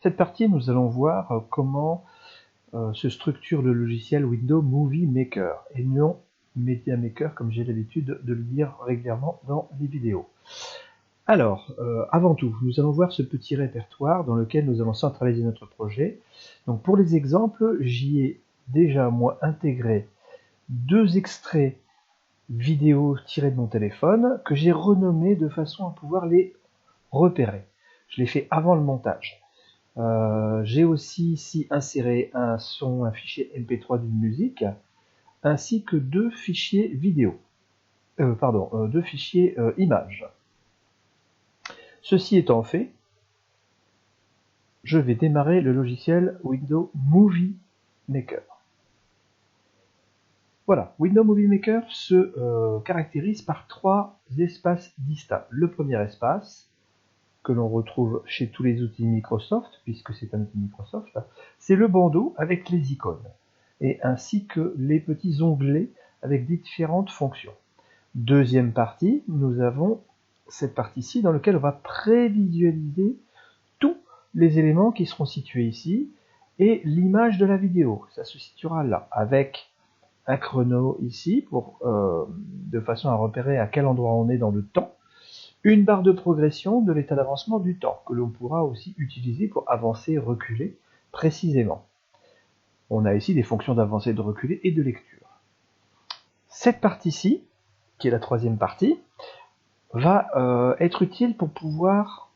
Cette partie, nous allons voir comment se structure le logiciel Windows Movie Maker et non Media Maker comme j'ai l'habitude de le dire régulièrement dans les vidéos. Alors, avant tout, nous allons voir ce petit répertoire dans lequel nous allons centraliser notre projet. Donc pour les exemples, j'y ai déjà moi intégré deux extraits vidéo tirés de mon téléphone que j'ai renommés de façon à pouvoir les repérer. Je l'ai fait avant le montage. J'ai aussi ici inséré un fichier MP3 d'une musique, ainsi que deux fichiers vidéo. Deux fichiers images. Ceci étant fait, je vais démarrer le logiciel Windows Movie Maker. Voilà, Windows Movie Maker se caractérise par trois espaces distincts. Le premier espace, que l'on retrouve chez tous les outils Microsoft, puisque c'est un outil Microsoft, c'est le bandeau avec les icônes, et ainsi que les petits onglets avec différentes fonctions. Deuxième partie, nous avons cette partie-ci dans laquelle on va prévisualiser tous les éléments qui seront situés ici, et l'image de la vidéo, ça se situera là, avec un chrono ici, de façon à repérer à quel endroit on est dans le temps, une barre de progression de l'état d'avancement du temps, que l'on pourra aussi utiliser pour avancer et reculer précisément. On a ici des fonctions d'avancée, de reculer et de lecture. Cette partie-ci, qui est la troisième partie, va être utile pour pouvoir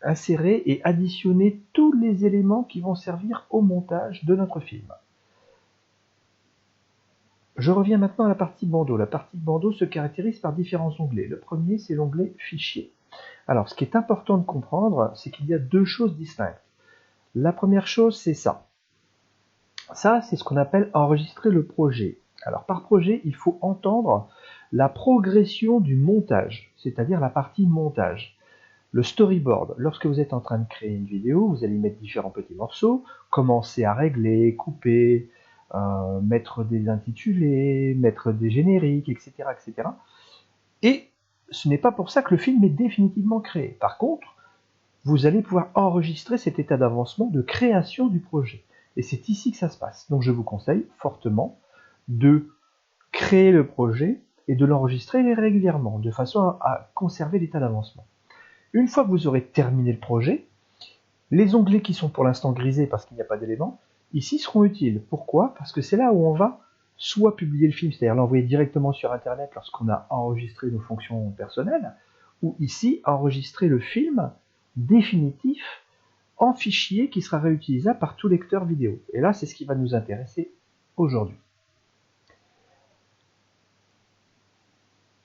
insérer et additionner tous les éléments qui vont servir au montage de notre film. Je reviens maintenant à la partie bandeau. La partie bandeau se caractérise par différents onglets. Le premier, c'est l'onglet Fichier. Alors, ce qui est important de comprendre, c'est qu'il y a deux choses distinctes. La première chose, c'est ça. Ça, c'est ce qu'on appelle enregistrer le projet. Alors, par projet, il faut entendre la progression du montage, c'est-à-dire la partie montage. Le storyboard, lorsque vous êtes en train de créer une vidéo, vous allez mettre différents petits morceaux, commencer à régler, couper, mettre des intitulés, mettre des génériques, etc., etc. Et ce n'est pas pour ça que le film est définitivement créé. Par contre, vous allez pouvoir enregistrer cet état d'avancement de création du projet. Et c'est ici que ça se passe. Donc je vous conseille fortement de créer le projet et de l'enregistrer régulièrement, de façon à conserver l'état d'avancement. Une fois que vous aurez terminé le projet, les onglets qui sont pour l'instant grisés parce qu'il n'y a pas d'éléments, ici seront utiles. Pourquoi? Parce que c'est là où on va soit publier le film, c'est-à-dire l'envoyer directement sur Internet lorsqu'on a enregistré nos fonctions personnelles, ou ici enregistrer le film définitif en fichier qui sera réutilisable par tout lecteur vidéo. Et là, c'est ce qui va nous intéresser aujourd'hui.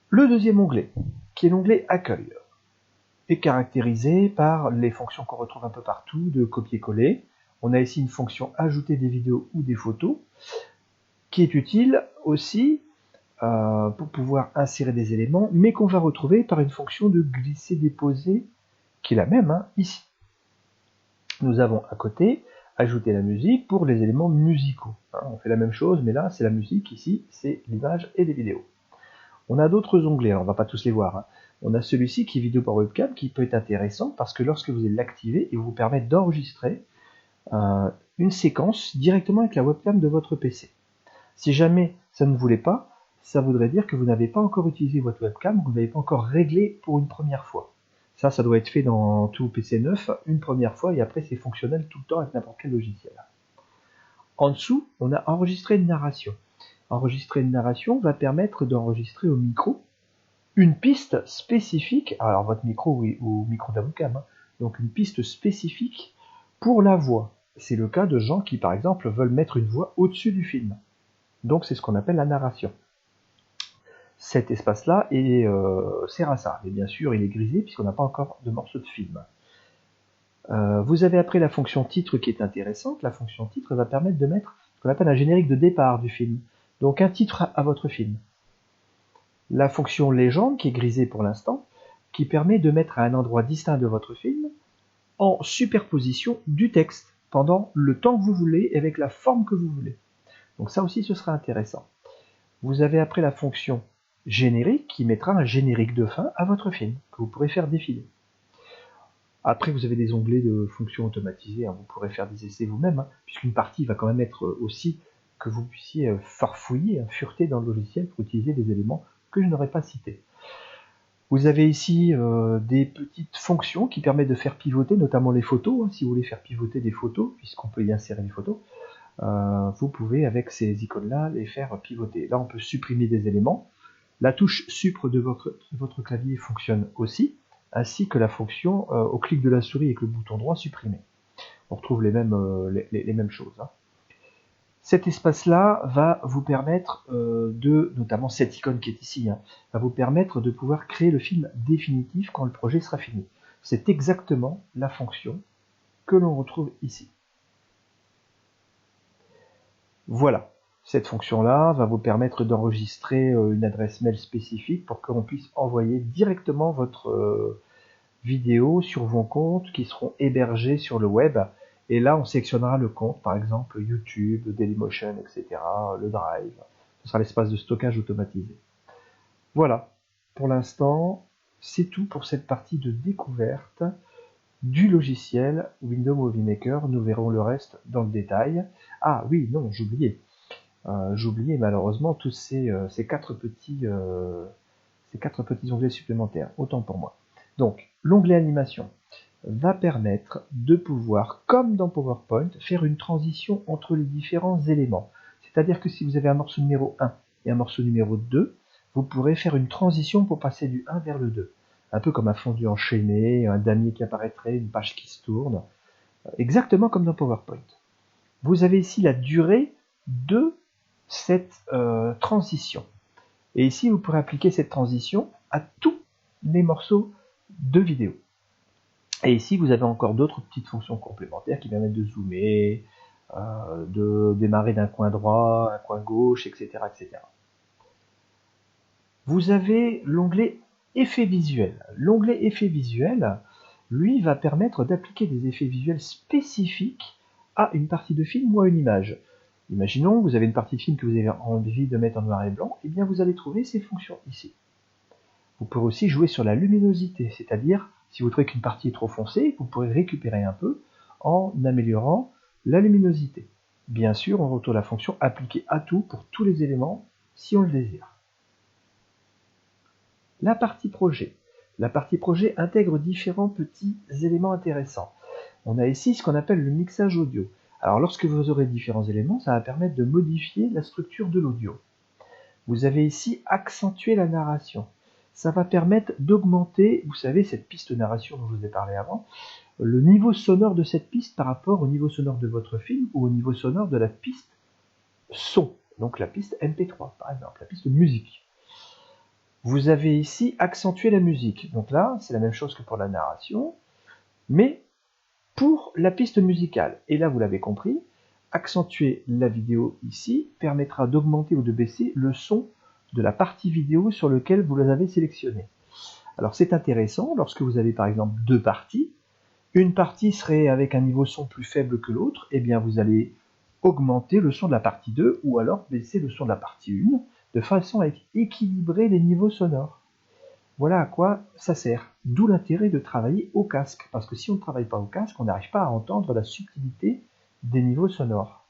Le deuxième onglet, qui est l'onglet Accueil, est caractérisé par les fonctions qu'on retrouve un peu partout de copier-coller. On a ici une fonction ajouter des vidéos ou des photos, qui est utile aussi pour pouvoir insérer des éléments, mais qu'on va retrouver par une fonction de glisser-déposer, qui est la même ici. Nous avons à côté ajouter la musique pour les éléments musicaux. On fait la même chose, mais là c'est la musique, ici c'est l'image et les vidéos. On a d'autres onglets, alors on ne va pas tous les voir. On a celui-ci qui est vidéo par webcam, qui peut être intéressant parce que lorsque vous allez l'activer, il vous permet d'enregistrer une séquence directement avec la webcam de votre PC. Si jamais ça ne voulait pas, ça voudrait dire que vous n'avez pas encore utilisé votre webcam, que vous n'avez pas encore réglé pour une première fois. Ça doit être fait dans tout PC neuf une première fois et après c'est fonctionnel tout le temps avec n'importe quel logiciel. En dessous, on a enregistré une narration. Enregistrer une narration va permettre d'enregistrer au micro une piste spécifique, alors votre micro ou micro de la webcam, donc une piste spécifique pour la voix. C'est le cas de gens qui par exemple veulent mettre une voix au-dessus du film. Donc c'est ce qu'on appelle la narration. Cet espace-là sert à ça, mais bien sûr il est grisé puisqu'on n'a pas encore de morceau de film. Vous avez après la fonction titre qui est intéressante. La fonction titre va permettre de mettre ce qu'on appelle un générique de départ du film, donc un titre à votre film. La fonction légende, qui est grisée pour l'instant, qui permet de mettre à un endroit distinct de votre film, en superposition du texte, pendant le temps que vous voulez et avec la forme que vous voulez. Donc ça aussi, ce sera intéressant. Vous avez après la fonction générique, qui mettra un générique de fin à votre film, que vous pourrez faire défiler. Après, vous avez des onglets de fonctions automatisées, hein, vous pourrez faire des essais vous-même, hein, puisqu'une partie va quand même être aussi que vous puissiez farfouiller, fureter dans le logiciel pour utiliser des éléments que je n'aurais pas cités. Vous avez ici des petites fonctions qui permettent de faire pivoter, notamment les photos, hein, si vous voulez faire pivoter des photos, puisqu'on peut y insérer des photos, vous pouvez avec ces icônes-là les faire pivoter. Là, on peut supprimer des éléments. La touche Supr de votre clavier fonctionne aussi, ainsi que la fonction au clic de la souris avec le bouton droit supprimer. On retrouve les mêmes choses. Hein. Cet espace-là va vous permettre notamment cette icône qui est ici, hein, va vous permettre de pouvoir créer le film définitif quand le projet sera fini. C'est exactement la fonction que l'on retrouve ici. Voilà, cette fonction-là va vous permettre d'enregistrer une adresse mail spécifique pour qu'on puisse envoyer directement votre vidéo sur vos comptes qui seront hébergés sur le web. Et là, on sélectionnera le compte, par exemple YouTube, Dailymotion, etc., le Drive. Ce sera l'espace de stockage automatisé. Voilà, pour l'instant, c'est tout pour cette partie de découverte du logiciel Windows Movie Maker. Nous verrons le reste dans le détail. Ah oui, non, j'oubliais. J'oubliais malheureusement tous ces quatre petits onglets supplémentaires. Autant pour moi. Donc, l'onglet animation va permettre de pouvoir, comme dans PowerPoint, faire une transition entre les différents éléments. C'est-à-dire que si vous avez un morceau numéro 1 et un morceau numéro 2, vous pourrez faire une transition pour passer du 1 vers le 2. Un peu comme un fondu enchaîné, un damier qui apparaîtrait, une page qui se tourne. Exactement comme dans PowerPoint. Vous avez ici la durée de cette transition. Et ici, vous pourrez appliquer cette transition à tous les morceaux de vidéo. Et ici, vous avez encore d'autres petites fonctions complémentaires qui permettent de zoomer, de démarrer d'un coin droit, un coin gauche, etc., etc. Vous avez l'onglet Effets visuels. L'onglet Effets visuels, lui, va permettre d'appliquer des effets visuels spécifiques à une partie de film ou à une image. Imaginons, vous avez une partie de film que vous avez envie de mettre en noir et blanc, et bien vous allez trouver ces fonctions ici. Vous pourrez aussi jouer sur la luminosité, c'est-à-dire, si vous trouvez qu'une partie est trop foncée, vous pourrez récupérer un peu en améliorant la luminosité. Bien sûr, on retrouve la fonction appliquer à tout pour tous les éléments, si on le désire. La partie projet. La partie projet intègre différents petits éléments intéressants. On a ici ce qu'on appelle le mixage audio. Alors lorsque vous aurez différents éléments, ça va permettre de modifier la structure de l'audio. Vous avez ici accentuer la narration. Ça va permettre d'augmenter, vous savez, cette piste narration dont je vous ai parlé avant, le niveau sonore de cette piste par rapport au niveau sonore de votre film ou au niveau sonore de la piste son, donc la piste MP3 par exemple, la piste musique. Vous avez ici accentuer la musique. Donc là, c'est la même chose que pour la narration, mais pour la piste musicale. Et là, vous l'avez compris, accentuer la vidéo ici permettra d'augmenter ou de baisser le son de la partie vidéo sur laquelle vous l'avez sélectionné. Alors c'est intéressant lorsque vous avez par exemple deux parties. Une partie serait avec un niveau son plus faible que l'autre, et bien vous allez augmenter le son de la partie 2 ou alors baisser le son de la partie 1 de façon à équilibrer les niveaux sonores. Voilà à quoi ça sert. D'où l'intérêt de travailler au casque, parce que si on ne travaille pas au casque, on n'arrive pas à entendre la subtilité des niveaux sonores.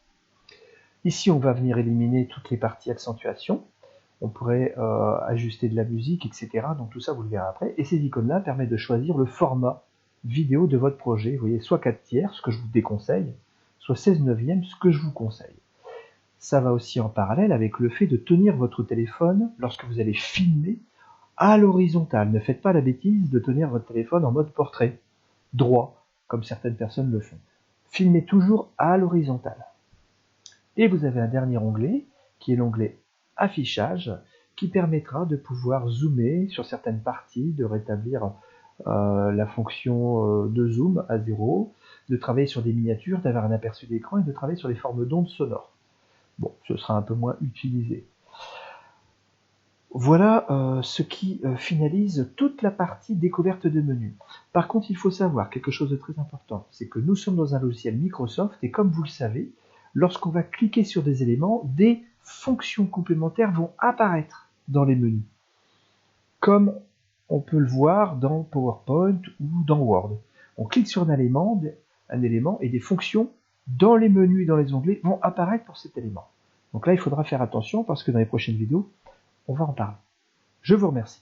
Ici, on va venir éliminer toutes les parties accentuation. On pourrait ajuster de la musique, etc. Donc tout ça, vous le verrez après. Et ces icônes-là permettent de choisir le format vidéo de votre projet. Vous voyez, soit 4/3, ce que je vous déconseille, soit 16/9, ce que je vous conseille. Ça va aussi en parallèle avec le fait de tenir votre téléphone lorsque vous allez filmer à l'horizontale. Ne faites pas la bêtise de tenir votre téléphone en mode portrait, droit, comme certaines personnes le font. Filmez toujours à l'horizontale. Et vous avez un dernier onglet, qui est l'onglet affichage, qui permettra de pouvoir zoomer sur certaines parties, de rétablir la fonction de zoom à 0, de travailler sur des miniatures, d'avoir un aperçu d'écran et de travailler sur les formes d'ondes sonores. Bon, ce sera un peu moins utilisé. Voilà ce qui finalise toute la partie découverte de menu. Par contre, il faut savoir quelque chose de très important, c'est que nous sommes dans un logiciel Microsoft et comme vous le savez, lorsqu'on va cliquer sur des éléments, des fonctions complémentaires vont apparaître dans les menus. Comme on peut le voir dans PowerPoint ou dans Word. On clique sur un élément et des fonctions dans les menus et dans les onglets vont apparaître pour cet élément. Donc là, il faudra faire attention parce que dans les prochaines vidéos, on va en parler. Je vous remercie.